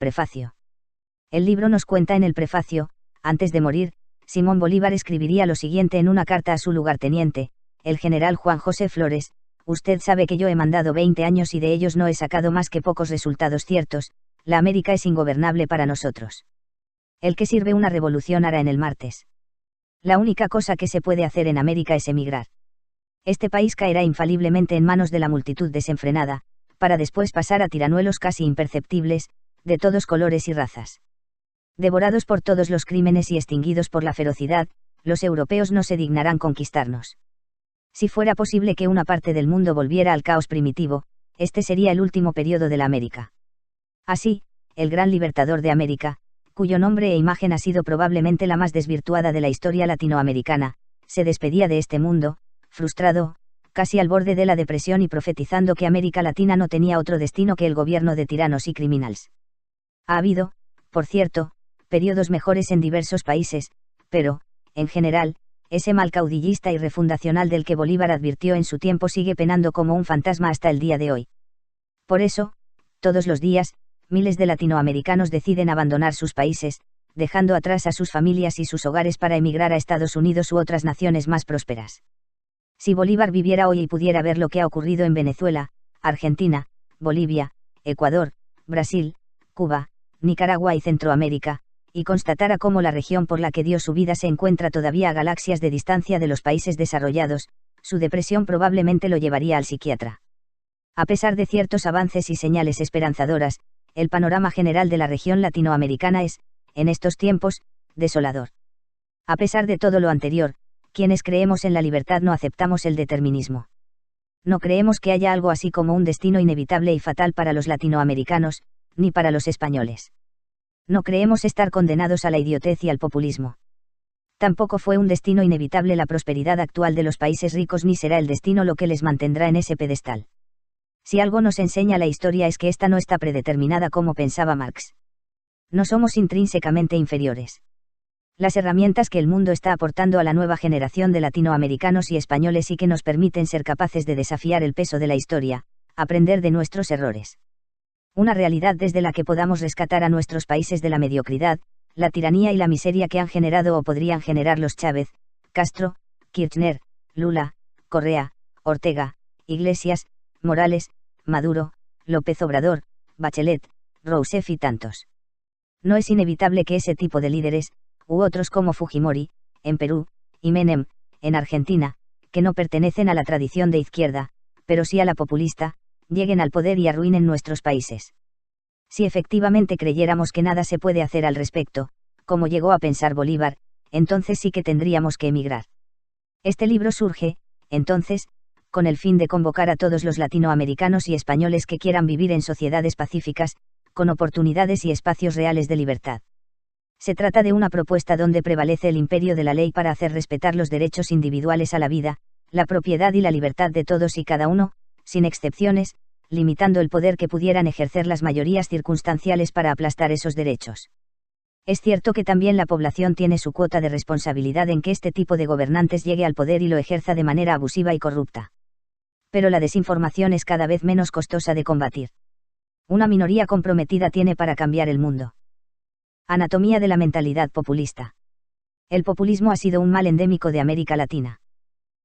Prefacio. El libro nos cuenta en el prefacio: antes de morir, Simón Bolívar escribiría lo siguiente en una carta a su lugarteniente, el general Juan José Flores: usted sabe que yo he mandado 20 años y de ellos no he sacado más que pocos resultados ciertos. La América es ingobernable para nosotros. El que sirve una revolución hará en el martes. La única cosa que se puede hacer en América es emigrar. Este país caerá infaliblemente en manos de la multitud desenfrenada, para después pasar a tiranuelos casi imperceptibles, de todos colores y razas. Devorados por todos los crímenes y extinguidos por la ferocidad, los europeos no se dignarán conquistarnos. Si fuera posible que una parte del mundo volviera al caos primitivo, este sería el último periodo de la América. Así, el gran libertador de América, cuyo nombre e imagen ha sido probablemente la más desvirtuada de la historia latinoamericana, se despedía de este mundo, frustrado, casi al borde de la depresión y profetizando que América Latina no tenía otro destino que el gobierno de tiranos y criminales. Ha habido, por cierto, periodos mejores en diversos países, pero, en general, ese mal caudillista y refundacional del que Bolívar advirtió en su tiempo sigue penando como un fantasma hasta el día de hoy. Por eso, todos los días, miles de latinoamericanos deciden abandonar sus países, dejando atrás a sus familias y sus hogares para emigrar a Estados Unidos u otras naciones más prósperas. Si Bolívar viviera hoy y pudiera ver lo que ha ocurrido en Venezuela, Argentina, Bolivia, Ecuador, Brasil, Cuba, Nicaragua y Centroamérica, y constatara cómo la región por la que dio su vida se encuentra todavía a galaxias de distancia de los países desarrollados, su depresión probablemente lo llevaría al psiquiatra. A pesar de ciertos avances y señales esperanzadoras, el panorama general de la región latinoamericana es, en estos tiempos, desolador. A pesar de todo lo anterior, quienes creemos en la libertad no aceptamos el determinismo. No creemos que haya algo así como un destino inevitable y fatal para los latinoamericanos, ni para los españoles. No creemos estar condenados a la idiotez y al populismo. Tampoco fue un destino inevitable la prosperidad actual de los países ricos ni será el destino lo que les mantendrá en ese pedestal. Si algo nos enseña la historia es que esta no está predeterminada como pensaba Marx. No somos intrínsecamente inferiores. Las herramientas que el mundo está aportando a la nueva generación de latinoamericanos y españoles y que nos permiten ser capaces de desafiar el peso de la historia, aprender de nuestros errores. Una realidad desde la que podamos rescatar a nuestros países de la mediocridad, la tiranía y la miseria que han generado o podrían generar los Chávez, Castro, Kirchner, Lula, Correa, Ortega, Iglesias, Morales, Maduro, López Obrador, Bachelet, Rousseff y tantos. No es inevitable que ese tipo de líderes, u otros como Fujimori, en Perú, y Menem, en Argentina, que no pertenecen a la tradición de izquierda, pero sí a la populista, lleguen al poder y arruinen nuestros países. Si efectivamente creyéramos que nada se puede hacer al respecto, como llegó a pensar Bolívar, entonces sí que tendríamos que emigrar. Este libro surge, entonces, con el fin de convocar a todos los latinoamericanos y españoles que quieran vivir en sociedades pacíficas, con oportunidades y espacios reales de libertad. Se trata de una propuesta donde prevalece el imperio de la ley para hacer respetar los derechos individuales a la vida, la propiedad y la libertad de todos y cada uno, sin excepciones, limitando el poder que pudieran ejercer las mayorías circunstanciales para aplastar esos derechos. Es cierto que también la población tiene su cuota de responsabilidad en que este tipo de gobernantes llegue al poder y lo ejerza de manera abusiva y corrupta. Pero la desinformación es cada vez menos costosa de combatir. Una minoría comprometida tiene para cambiar el mundo. Anatomía de la mentalidad populista. El populismo ha sido un mal endémico de América Latina.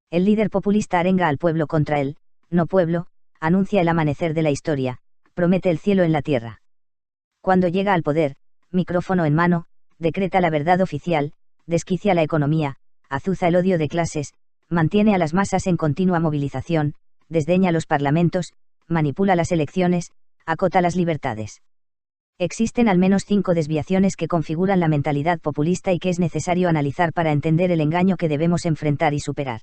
El líder populista arenga al pueblo contra él, no pueblo, anuncia el amanecer de la historia, promete el cielo en la tierra. Cuando llega al poder, micrófono en mano, decreta la verdad oficial, desquicia la economía, azuza el odio de clases, mantiene a las masas en continua movilización, desdeña los parlamentos, manipula las elecciones, acota las libertades. Existen al menos 5 desviaciones que configuran la mentalidad populista y que es necesario analizar para entender el engaño que debemos enfrentar y superar.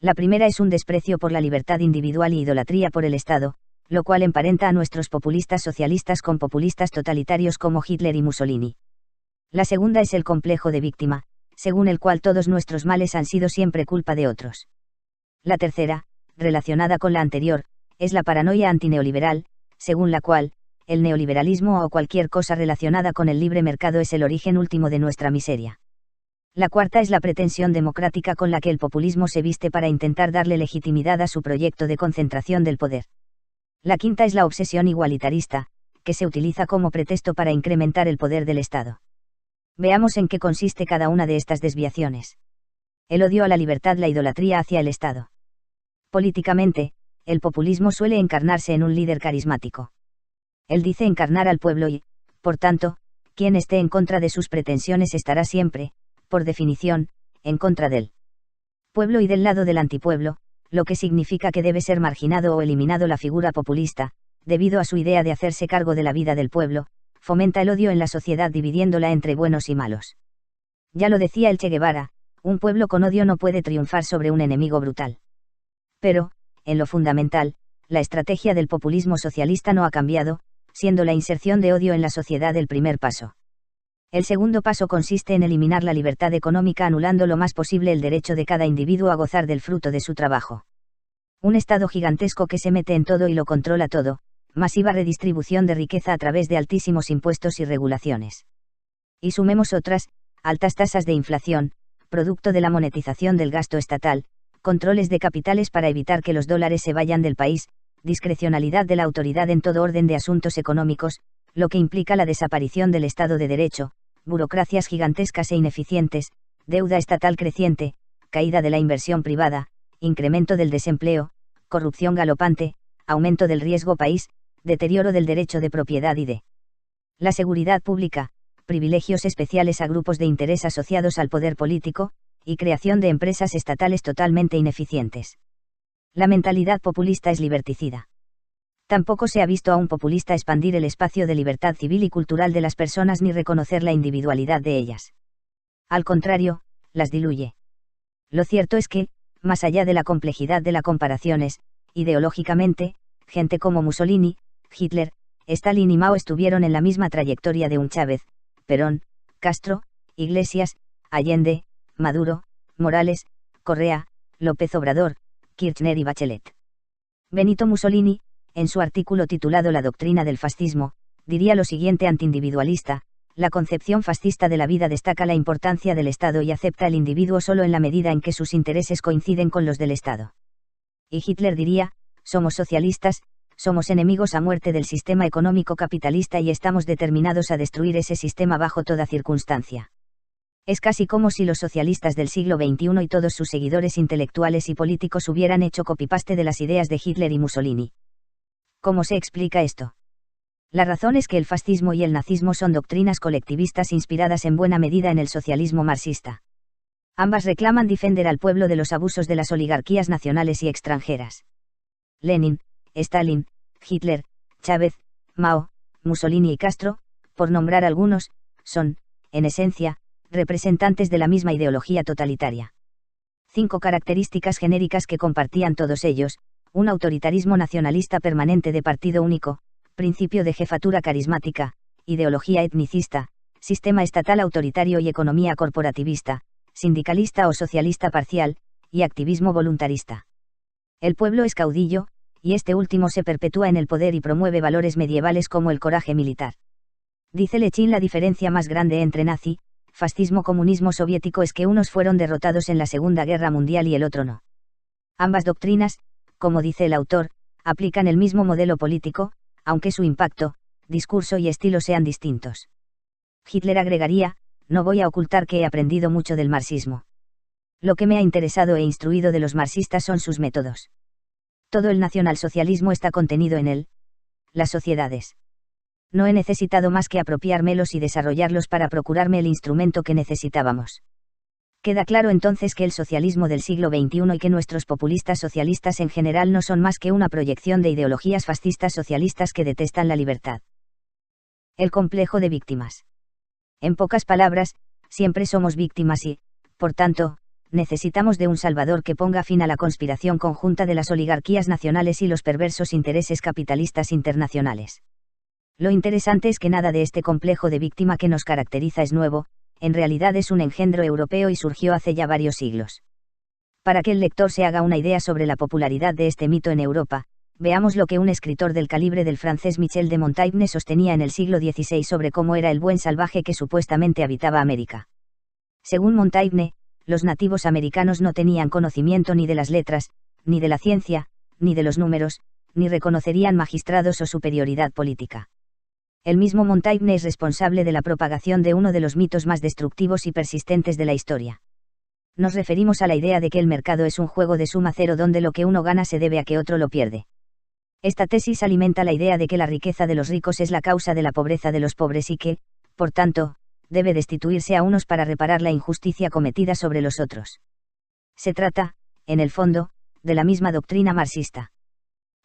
La primera es un desprecio por la libertad individual y idolatría por el Estado, lo cual emparenta a nuestros populistas socialistas con populistas totalitarios como Hitler y Mussolini. La segunda es el complejo de víctima, según el cual todos nuestros males han sido siempre culpa de otros. La tercera, relacionada con la anterior, es la paranoia antineoliberal, según la cual, el neoliberalismo o cualquier cosa relacionada con el libre mercado es el origen último de nuestra miseria. La cuarta es la pretensión democrática con la que el populismo se viste para intentar darle legitimidad a su proyecto de concentración del poder. La quinta es la obsesión igualitarista, que se utiliza como pretexto para incrementar el poder del Estado. Veamos en qué consiste cada una de estas desviaciones. El odio a la libertad, la idolatría hacia el Estado. Políticamente, el populismo suele encarnarse en un líder carismático. Él dice encarnar al pueblo y, por tanto, quien esté en contra de sus pretensiones estará siempre, por definición, en contra del pueblo y del lado del antipueblo, lo que significa que debe ser marginado o eliminado la figura populista, debido a su idea de hacerse cargo de la vida del pueblo, fomenta el odio en la sociedad dividiéndola entre buenos y malos. Ya lo decía el Che Guevara, un pueblo con odio no puede triunfar sobre un enemigo brutal. Pero, en lo fundamental, la estrategia del populismo socialista no ha cambiado, siendo la inserción de odio en la sociedad el primer paso. El segundo paso consiste en eliminar la libertad económica anulando lo más posible el derecho de cada individuo a gozar del fruto de su trabajo. Un Estado gigantesco que se mete en todo y lo controla todo, masiva redistribución de riqueza a través de altísimos impuestos y regulaciones. Y sumemos otras, altas tasas de inflación, producto de la monetización del gasto estatal, controles de capitales para evitar que los dólares se vayan del país, discrecionalidad de la autoridad en todo orden de asuntos económicos, lo que implica la desaparición del Estado de Derecho, burocracias gigantescas e ineficientes, deuda estatal creciente, caída de la inversión privada, incremento del desempleo, corrupción galopante, aumento del riesgo país, deterioro del derecho de propiedad y de la seguridad pública, privilegios especiales a grupos de interés asociados al poder político, y creación de empresas estatales totalmente ineficientes. La mentalidad populista es liberticida. Tampoco se ha visto a un populista expandir el espacio de libertad civil y cultural de las personas ni reconocer la individualidad de ellas. Al contrario, las diluye. Lo cierto es que, más allá de la complejidad de la comparación es, ideológicamente, gente como Mussolini, Hitler, Stalin y Mao estuvieron en la misma trayectoria de un Chávez, Perón, Castro, Iglesias, Allende, Maduro, Morales, Correa, López Obrador, Kirchner y Bachelet. Benito Mussolini, en su artículo titulado La doctrina del fascismo, diría lo siguiente antiindividualista: la concepción fascista de la vida destaca la importancia del Estado y acepta el individuo solo en la medida en que sus intereses coinciden con los del Estado. Y Hitler diría: somos socialistas, somos enemigos a muerte del sistema económico capitalista y estamos determinados a destruir ese sistema bajo toda circunstancia. Es casi como si los socialistas del siglo XXI y todos sus seguidores intelectuales y políticos hubieran hecho copy-paste de las ideas de Hitler y Mussolini. ¿Cómo se explica esto? La razón es que el fascismo y el nazismo son doctrinas colectivistas inspiradas en buena medida en el socialismo marxista. Ambas reclaman defender al pueblo de los abusos de las oligarquías nacionales y extranjeras. Lenin, Stalin, Hitler, Chávez, Mao, Mussolini y Castro, por nombrar algunos, son, en esencia, representantes de la misma ideología totalitaria. 5 características genéricas que compartían todos ellos: un autoritarismo nacionalista permanente de partido único, principio de jefatura carismática, ideología etnicista, sistema estatal autoritario y economía corporativista, sindicalista o socialista parcial, y activismo voluntarista. El pueblo es caudillo, y este último se perpetúa en el poder y promueve valores medievales como el coraje militar. Dice Lechín: la diferencia más grande entre nazi, fascismo, comunismo soviético es que unos fueron derrotados en la Segunda Guerra Mundial y el otro no. Ambas doctrinas, como dice el autor, aplican el mismo modelo político, aunque su impacto, discurso y estilo sean distintos. Hitler agregaría: no voy a ocultar que he aprendido mucho del marxismo. Lo que me ha interesado e instruido de los marxistas son sus métodos. Todo el nacionalsocialismo está contenido en él. Las sociedades. No he necesitado más que apropiármelos y desarrollarlos para procurarme el instrumento que necesitábamos. Queda claro entonces que el socialismo del siglo XXI y que nuestros populistas socialistas en general no son más que una proyección de ideologías fascistas socialistas que detestan la libertad. El complejo de víctimas. En pocas palabras, siempre somos víctimas y, por tanto, necesitamos de un salvador que ponga fin a la conspiración conjunta de las oligarquías nacionales y los perversos intereses capitalistas internacionales. Lo interesante es que nada de este complejo de víctima que nos caracteriza es nuevo, en realidad es un engendro europeo y surgió hace ya varios siglos. Para que el lector se haga una idea sobre la popularidad de este mito en Europa, veamos lo que un escritor del calibre del francés Michel de Montaigne sostenía en el siglo XVI sobre cómo era el buen salvaje que supuestamente habitaba América. Según Montaigne, los nativos americanos no tenían conocimiento ni de las letras, ni de la ciencia, ni de los números, ni reconocerían magistrados o superioridad política. El mismo Montaigne es responsable de la propagación de uno de los mitos más destructivos y persistentes de la historia. Nos referimos a la idea de que el mercado es un juego de suma cero donde lo que uno gana se debe a que otro lo pierde. Esta tesis alimenta la idea de que la riqueza de los ricos es la causa de la pobreza de los pobres y que, por tanto, debe destituirse a unos para reparar la injusticia cometida sobre los otros. Se trata, en el fondo, de la misma doctrina marxista.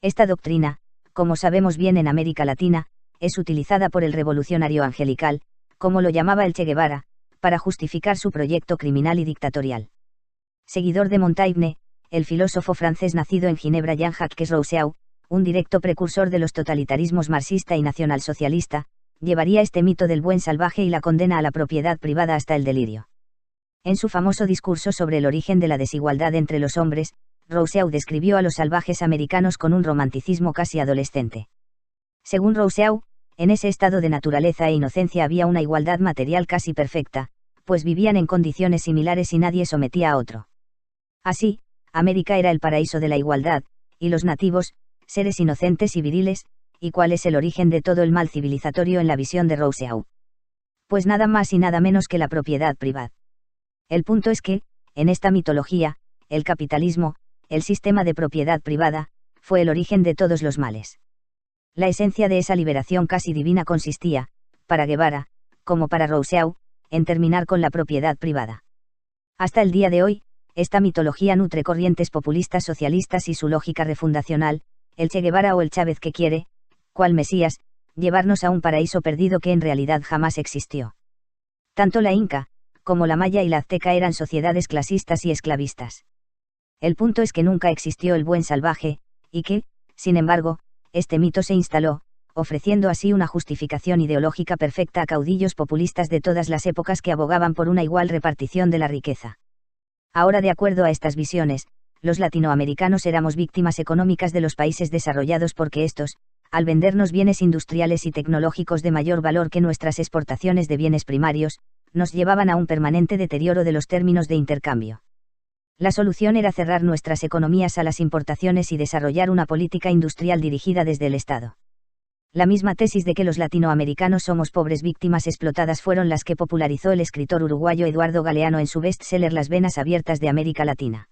Esta doctrina, como sabemos bien en América Latina, es utilizada por el revolucionario angelical, como lo llamaba el Che Guevara, para justificar su proyecto criminal y dictatorial. Seguidor de Montaigne, el filósofo francés nacido en Ginebra Jean-Jacques Rousseau, un directo precursor de los totalitarismos marxista y nacionalsocialista, llevaría este mito del buen salvaje y la condena a la propiedad privada hasta el delirio. En su famoso discurso sobre el origen de la desigualdad entre los hombres, Rousseau describió a los salvajes americanos con un romanticismo casi adolescente. Según Rousseau, en ese estado de naturaleza e inocencia había una igualdad material casi perfecta, pues vivían en condiciones similares y nadie sometía a otro. Así, América era el paraíso de la igualdad, y los nativos, seres inocentes y viriles. ¿Y cuál es el origen de todo el mal civilizatorio en la visión de Rousseau? Pues nada más y nada menos que la propiedad privada. El punto es que, en esta mitología, el capitalismo, el sistema de propiedad privada, fue el origen de todos los males. La esencia de esa liberación casi divina consistía, para Guevara, como para Rousseau, en terminar con la propiedad privada. Hasta el día de hoy, esta mitología nutre corrientes populistas socialistas y su lógica refundacional, el Che Guevara o el Chávez que quiere, cual Mesías, llevarnos a un paraíso perdido que en realidad jamás existió. Tanto la Inca, como la Maya y la Azteca eran sociedades clasistas y esclavistas. El punto es que nunca existió el buen salvaje, y que, sin embargo, este mito se instaló, ofreciendo así una justificación ideológica perfecta a caudillos populistas de todas las épocas que abogaban por una igual repartición de la riqueza. Ahora, de acuerdo a estas visiones, los latinoamericanos éramos víctimas económicas de los países desarrollados porque estos, al vendernos bienes industriales y tecnológicos de mayor valor que nuestras exportaciones de bienes primarios, nos llevaban a un permanente deterioro de los términos de intercambio. La solución era cerrar nuestras economías a las importaciones y desarrollar una política industrial dirigida desde el Estado. La misma tesis de que los latinoamericanos somos pobres víctimas explotadas fueron las que popularizó el escritor uruguayo Eduardo Galeano en su bestseller Las venas abiertas de América Latina.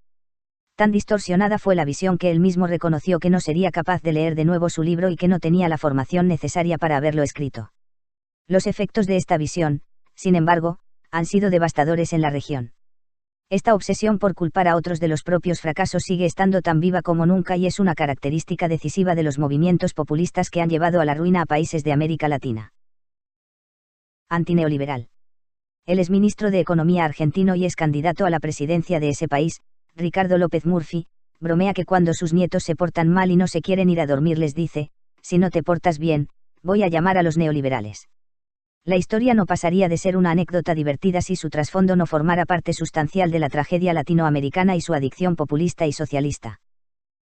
Tan distorsionada fue la visión que él mismo reconoció que no sería capaz de leer de nuevo su libro y que no tenía la formación necesaria para haberlo escrito. Los efectos de esta visión, sin embargo, han sido devastadores en la región. Esta obsesión por culpar a otros de los propios fracasos sigue estando tan viva como nunca y es una característica decisiva de los movimientos populistas que han llevado a la ruina a países de América Latina. Antineoliberal. Él es ministro de Economía argentino y es candidato a la presidencia de ese país. Ricardo López Murphy, bromea que cuando sus nietos se portan mal y no se quieren ir a dormir les dice, si no te portas bien, voy a llamar a los neoliberales. La historia no pasaría de ser una anécdota divertida si su trasfondo no formara parte sustancial de la tragedia latinoamericana y su adicción populista y socialista.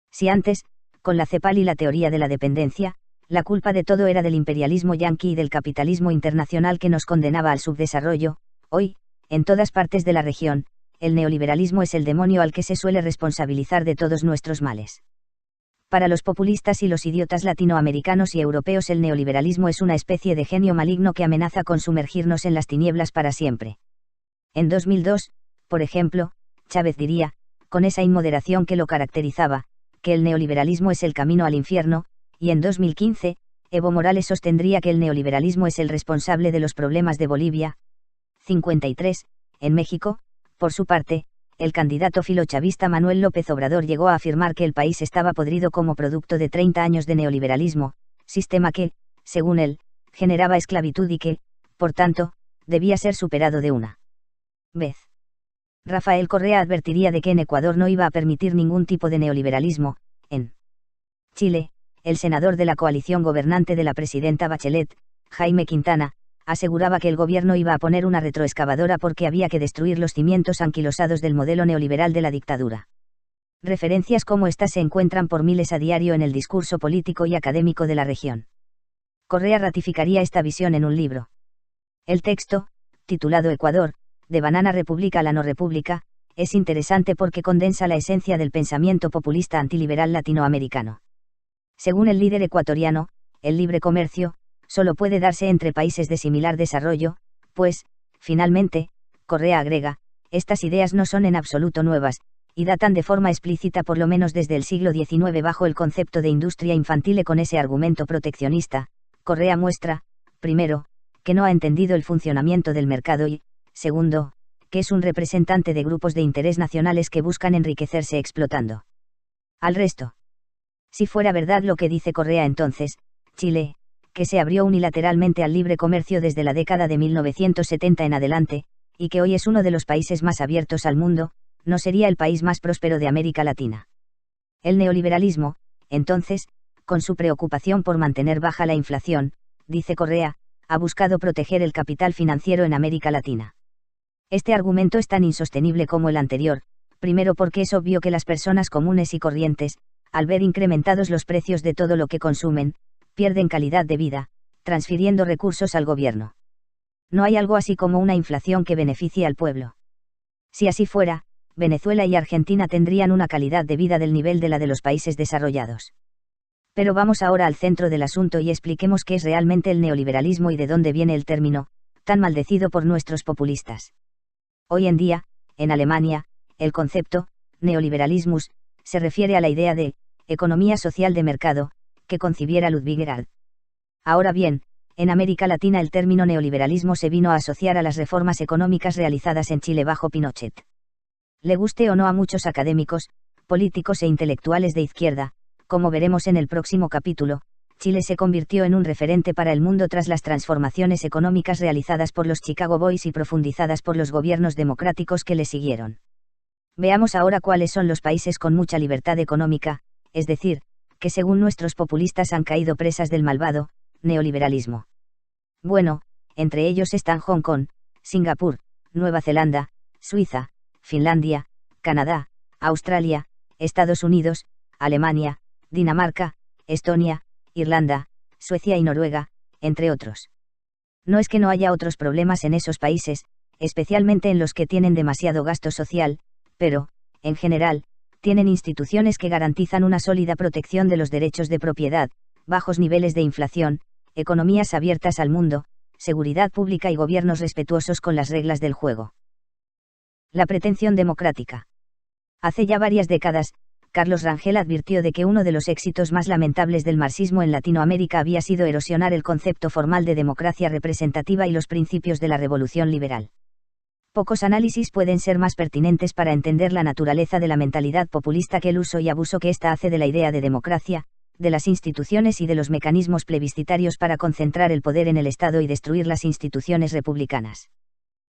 Si antes, con la CEPAL y la teoría de la dependencia, la culpa de todo era del imperialismo yanqui y del capitalismo internacional que nos condenaba al subdesarrollo, hoy, en todas partes de la región, el neoliberalismo es el demonio al que se suele responsabilizar de todos nuestros males. Para los populistas y los idiotas latinoamericanos y europeos el neoliberalismo es una especie de genio maligno que amenaza con sumergirnos en las tinieblas para siempre. En 2002, por ejemplo, Chávez diría, con esa inmoderación que lo caracterizaba, que el neoliberalismo es el camino al infierno, y en 2015, Evo Morales sostendría que el neoliberalismo es el responsable de los problemas de Bolivia. 53, en México, por su parte, el candidato filochavista Manuel López Obrador llegó a afirmar que el país estaba podrido como producto de 30 años de neoliberalismo, sistema que, según él, generaba esclavitud y que, por tanto, debía ser superado de una vez. Rafael Correa advertiría de que en Ecuador no iba a permitir ningún tipo de neoliberalismo. En Chile, el senador de la coalición gobernante de la presidenta Bachelet, Jaime Quintana, aseguraba que el gobierno iba a poner una retroexcavadora porque había que destruir los cimientos anquilosados del modelo neoliberal de la dictadura. Referencias como estas se encuentran por miles a diario en el discurso político y académico de la región. Correa ratificaría esta visión en un libro. El texto, titulado Ecuador, de Banana República a la no república, es interesante porque condensa la esencia del pensamiento populista antiliberal latinoamericano. Según el líder ecuatoriano, el libre comercio, Solo puede darse entre países de similar desarrollo, pues, finalmente, Correa agrega, estas ideas no son en absoluto nuevas, y datan de forma explícita por lo menos desde el siglo XIX bajo el concepto de industria infantile. Con ese argumento proteccionista, Correa muestra, primero, que no ha entendido el funcionamiento del mercado y, segundo, que es un representante de grupos de interés nacionales que buscan enriquecerse explotando al resto. Si fuera verdad lo que dice Correa, entonces, Chile, que se abrió unilateralmente al libre comercio desde la década de 1970 en adelante, y que hoy es uno de los países más abiertos al mundo, no sería el país más próspero de América Latina. El neoliberalismo, entonces, con su preocupación por mantener baja la inflación, dice Correa, ha buscado proteger el capital financiero en América Latina. Este argumento es tan insostenible como el anterior, primero porque es obvio que las personas comunes y corrientes, al ver incrementados los precios de todo lo que consumen, pierden calidad de vida, transfiriendo recursos al gobierno. No hay algo así como una inflación que beneficie al pueblo. Si así fuera, Venezuela y Argentina tendrían una calidad de vida del nivel de la de los países desarrollados. Pero vamos ahora al centro del asunto y expliquemos qué es realmente el neoliberalismo y de dónde viene el término, tan maldecido por nuestros populistas. Hoy en día, en Alemania, el concepto, neoliberalismus, se refiere a la idea de economía social de mercado, que concibiera Ludwig Erhard. Ahora bien, en América Latina el término neoliberalismo se vino a asociar a las reformas económicas realizadas en Chile bajo Pinochet. Le guste o no a muchos académicos, políticos e intelectuales de izquierda, como veremos en el próximo capítulo, Chile se convirtió en un referente para el mundo tras las transformaciones económicas realizadas por los Chicago Boys y profundizadas por los gobiernos democráticos que le siguieron. Veamos ahora cuáles son los países con mucha libertad económica, es decir, que según nuestros populistas han caído presas del malvado neoliberalismo. Bueno, entre ellos están Hong Kong, Singapur, Nueva Zelanda, Suiza, Finlandia, Canadá, Australia, Estados Unidos, Alemania, Dinamarca, Estonia, Irlanda, Suecia y Noruega, entre otros. No es que no haya otros problemas en esos países, especialmente en los que tienen demasiado gasto social, pero, en general, tienen instituciones que garantizan una sólida protección de los derechos de propiedad, bajos niveles de inflación, economías abiertas al mundo, seguridad pública y gobiernos respetuosos con las reglas del juego. La pretensión democrática. Hace ya varias décadas, Carlos Rangel advirtió de que uno de los éxitos más lamentables del marxismo en Latinoamérica había sido erosionar el concepto formal de democracia representativa y los principios de la revolución liberal. Pocos análisis pueden ser más pertinentes para entender la naturaleza de la mentalidad populista que el uso y abuso que ésta hace de la idea de democracia, de las instituciones y de los mecanismos plebiscitarios para concentrar el poder en el Estado y destruir las instituciones republicanas.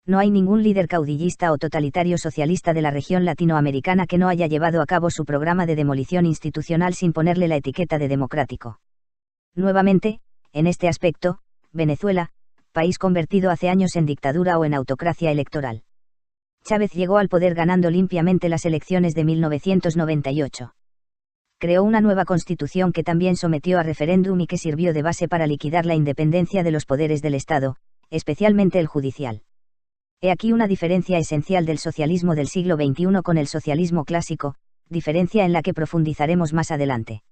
No hay ningún líder caudillista o totalitario socialista de la región latinoamericana que no haya llevado a cabo su programa de demolición institucional sin ponerle la etiqueta de democrático. Nuevamente, en este aspecto, Venezuela, país convertido hace años en dictadura o en autocracia electoral. Chávez llegó al poder ganando limpiamente las elecciones de 1998. Creó una nueva constitución que también sometió a referéndum y que sirvió de base para liquidar la independencia de los poderes del Estado, especialmente el judicial. He aquí una diferencia esencial del socialismo del siglo XXI con el socialismo clásico, diferencia en la que profundizaremos más adelante.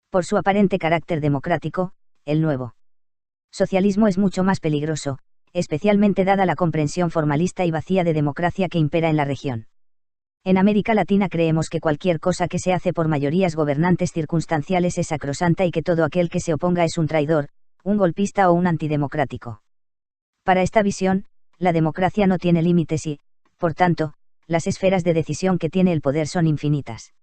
Por su aparente carácter democrático, el nuevo socialismo es mucho más peligroso, especialmente dada la comprensión formalista y vacía de democracia que impera en la región. En América Latina creemos que cualquier cosa que se hace por mayorías gobernantes circunstanciales es sacrosanta y que todo aquel que se oponga es un traidor, un golpista o un antidemocrático. Para esta visión, la democracia no tiene límites y, por tanto, las esferas de decisión que tiene el poder son infinitas.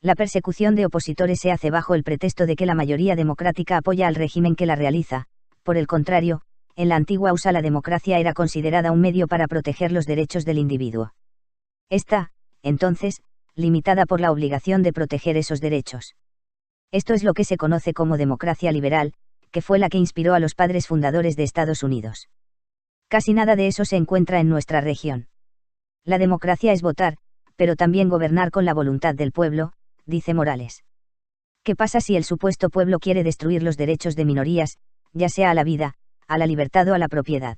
La persecución de opositores se hace bajo el pretexto de que la mayoría democrática apoya al régimen que la realiza. Por el contrario, en la antigua USA la democracia era considerada un medio para proteger los derechos del individuo. Está, entonces, limitada por la obligación de proteger esos derechos. Esto es lo que se conoce como democracia liberal, que fue la que inspiró a los padres fundadores de Estados Unidos. Casi nada de eso se encuentra en nuestra región. La democracia es votar, pero también gobernar con la voluntad del pueblo, dice Morales. ¿Qué pasa si el supuesto pueblo quiere destruir los derechos de minorías, ya sea a la vida, a la libertad o a la propiedad?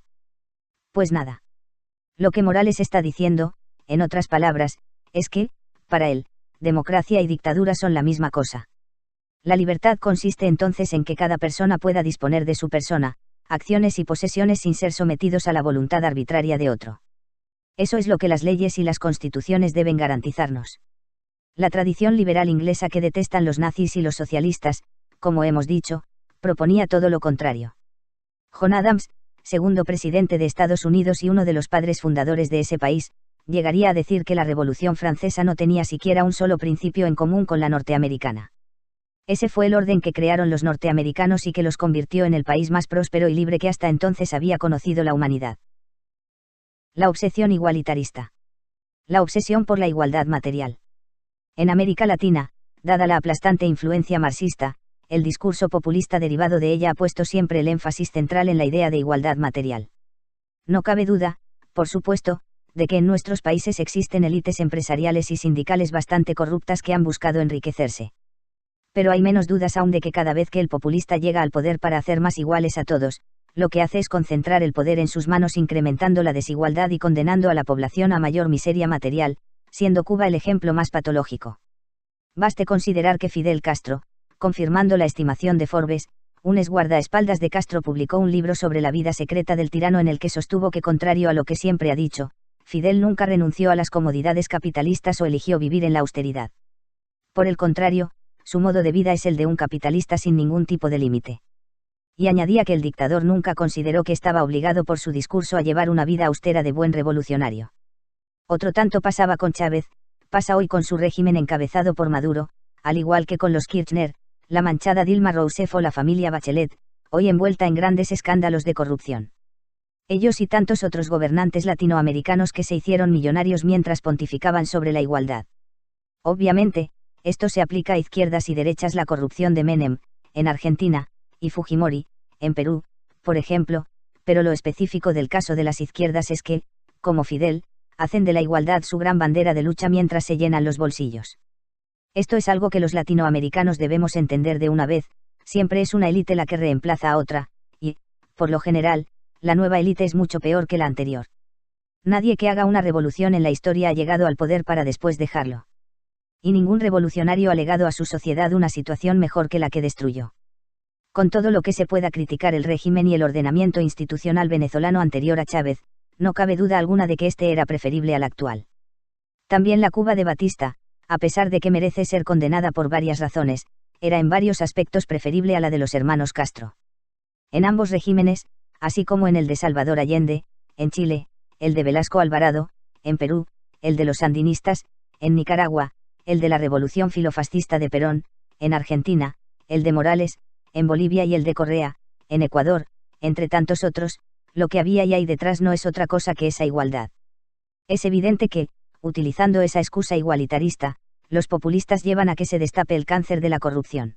Pues nada. Lo que Morales está diciendo, en otras palabras, es que, para él, democracia y dictadura son la misma cosa. La libertad consiste entonces en que cada persona pueda disponer de su persona, acciones y posesiones sin ser sometidos a la voluntad arbitraria de otro. Eso es lo que las leyes y las constituciones deben garantizarnos. La tradición liberal inglesa que detestan los nazis y los socialistas, como hemos dicho, proponía todo lo contrario. John Adams, segundo presidente de Estados Unidos y uno de los padres fundadores de ese país, llegaría a decir que la Revolución Francesa no tenía siquiera un solo principio en común con la norteamericana. Ese fue el orden que crearon los norteamericanos y que los convirtió en el país más próspero y libre que hasta entonces había conocido la humanidad. La obsesión igualitarista. La obsesión por la igualdad material. En América Latina, dada la aplastante influencia marxista, el discurso populista derivado de ella ha puesto siempre el énfasis central en la idea de igualdad material. No cabe duda, por supuesto, de que en nuestros países existen élites empresariales y sindicales bastante corruptas que han buscado enriquecerse. Pero hay menos dudas aún de que cada vez que el populista llega al poder para hacer más iguales a todos, lo que hace es concentrar el poder en sus manos incrementando la desigualdad y condenando a la población a mayor miseria material, siendo Cuba el ejemplo más patológico. Baste considerar que Fidel Castro, confirmando la estimación de Forbes, un guardaespaldas de Castro publicó un libro sobre la vida secreta del tirano en el que sostuvo que, contrario a lo que siempre ha dicho, Fidel nunca renunció a las comodidades capitalistas o eligió vivir en la austeridad. Por el contrario, su modo de vida es el de un capitalista sin ningún tipo de límite. Y añadía que el dictador nunca consideró que estaba obligado por su discurso a llevar una vida austera de buen revolucionario. Otro tanto pasaba con Chávez, pasa hoy con su régimen encabezado por Maduro, al igual que con los Kirchner, la manchada Dilma Rousseff o la familia Bachelet, hoy envuelta en grandes escándalos de corrupción. Ellos y tantos otros gobernantes latinoamericanos que se hicieron millonarios mientras pontificaban sobre la igualdad. Obviamente, esto se aplica a izquierdas y derechas. La corrupción de Menem, en Argentina, y Fujimori, en Perú, por ejemplo, pero lo específico del caso de las izquierdas es que, como Fidel, hacen de la igualdad su gran bandera de lucha mientras se llenan los bolsillos. Esto es algo que los latinoamericanos debemos entender de una vez, siempre es una élite la que reemplaza a otra, y, por lo general, la nueva élite es mucho peor que la anterior. Nadie que haga una revolución en la historia ha llegado al poder para después dejarlo. Y ningún revolucionario ha legado a su sociedad una situación mejor que la que destruyó. Con todo lo que se pueda criticar el régimen y el ordenamiento institucional venezolano anterior a Chávez, no cabe duda alguna de que este era preferible al actual. También la Cuba de Batista, a pesar de que merece ser condenada por varias razones, era en varios aspectos preferible a la de los hermanos Castro. En ambos regímenes, así como en el de Salvador Allende, en Chile, el de Velasco Alvarado, en Perú, el de los sandinistas, en Nicaragua, el de la revolución filofascista de Perón, en Argentina, el de Morales, en Bolivia y el de Correa, en Ecuador, entre tantos otros, lo que había y hay detrás no es otra cosa que esa igualdad. Es evidente que, utilizando esa excusa igualitarista, los populistas llevan a que se destape el cáncer de la corrupción.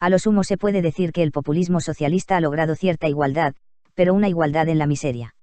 A lo sumo se puede decir que el populismo socialista ha logrado cierta igualdad, pero una igualdad en la miseria.